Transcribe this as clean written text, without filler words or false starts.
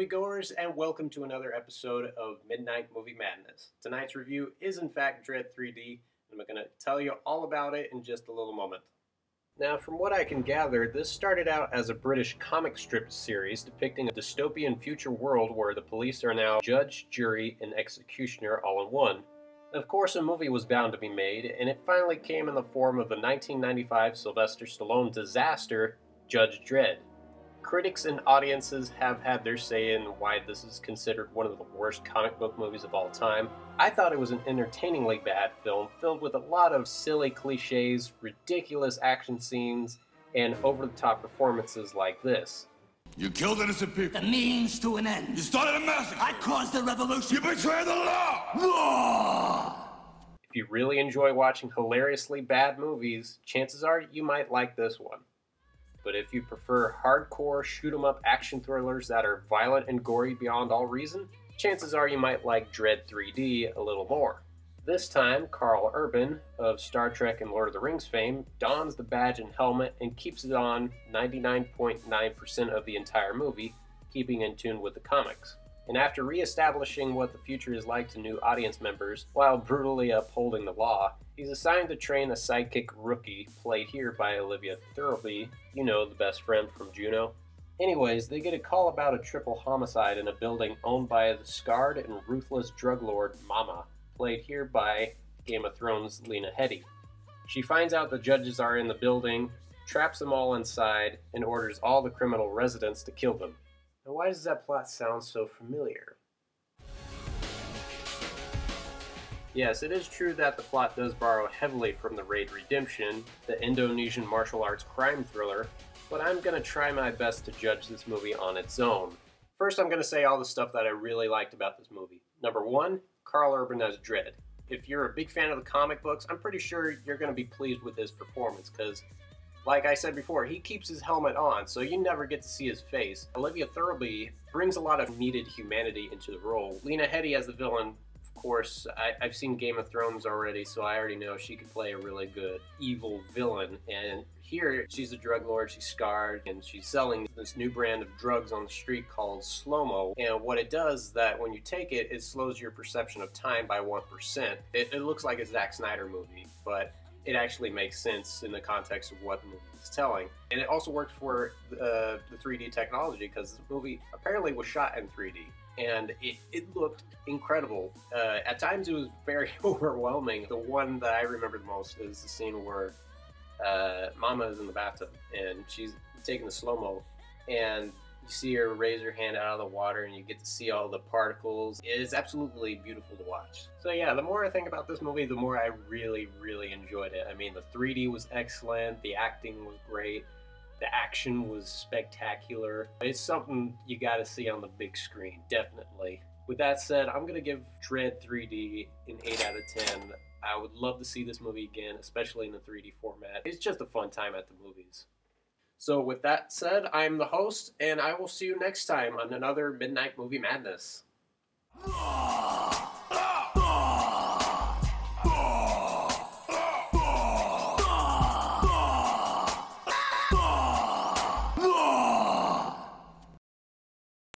moviegoers, and welcome to another episode of Midnight Movie Madness. Tonight's review is in fact Dredd 3D, and I'm going to tell you all about it in just a little moment. Now, from what I can gather, this started out as a British comic strip series depicting a dystopian future world where the police are now judge, jury, and executioner all in one. Of course, a movie was bound to be made, and it finally came in the form of the 1995 Sylvester Stallone disaster, Judge Dredd. Critics and audiences have had their say in why this is considered one of the worst comic book movies of all time. I thought it was an entertainingly bad film, filled with a lot of silly cliches, ridiculous action scenes, and over-the-top performances like this. You killed innocent people. The means to an end. You started a massacre. I caused the revolution. You betrayed the law. Law! If you really enjoy watching hilariously bad movies, chances are you might like this one. But if you prefer hardcore shoot-'em-up action thrillers that are violent and gory beyond all reason, chances are you might like Dredd 3D a little more. This time, Karl Urban, of Star Trek and Lord of the Rings fame, dons the badge and helmet and keeps it on 99.9% of the entire movie, keeping in tune with the comics. And after re-establishing what the future is like to new audience members, while brutally upholding the law, he's assigned to train a sidekick rookie, played here by Olivia Thirlby, you know, the best friend from Juno. Anyways, they get a call about a triple homicide in a building owned by the scarred and ruthless drug lord Mama, played here by Game of Thrones' Lena Headey. She finds out the judges are in the building, traps them all inside, and orders all the criminal residents to kill them. Now, why does that plot sound so familiar? Yes, it is true that the plot does borrow heavily from the Raid Redemption, the Indonesian martial arts crime thriller, but I'm going to try my best to judge this movie on its own. First, I'm going to say all the stuff that I really liked about this movie. Number one, Karl Urban as Dredd. If you're a big fan of the comic books, I'm pretty sure you're going to be pleased with his performance, because like I said before, he keeps his helmet on, so you never get to see his face. Olivia Thirlby brings a lot of needed humanity into the role. Lena Headey as the villain, of course, I've seen Game of Thrones already, so I already know she could play a really good evil villain. And here, she's a drug lord, she's scarred, and she's selling this new brand of drugs on the street called Slow-Mo. And what it does is that when you take it, it slows your perception of time by 1%. It looks like a Zack Snyder movie, but it actually makes sense in the context of what the movie is telling. And it also works for the 3D technology, because this movie apparently was shot in 3D. And it looked incredible. At times it was very overwhelming. The one that I remember the most is the scene where Mama is in the bathtub and she's taking the slow-mo, and you see her raise her hand out of the water and you get to see all the particles. It is absolutely beautiful to watch. So yeah, the more I think about this movie, the more I really enjoyed it. I mean, the 3D was excellent, the acting was great, the action was spectacular. It's something you gotta see on the big screen, definitely. With that said, I'm gonna give Dredd 3D an 8 out of 10. I would love to see this movie again, especially in the 3D format. It's just a fun time at the movies. So with that said, I'm the host, and I will see you next time on another Midnight Movie Madness.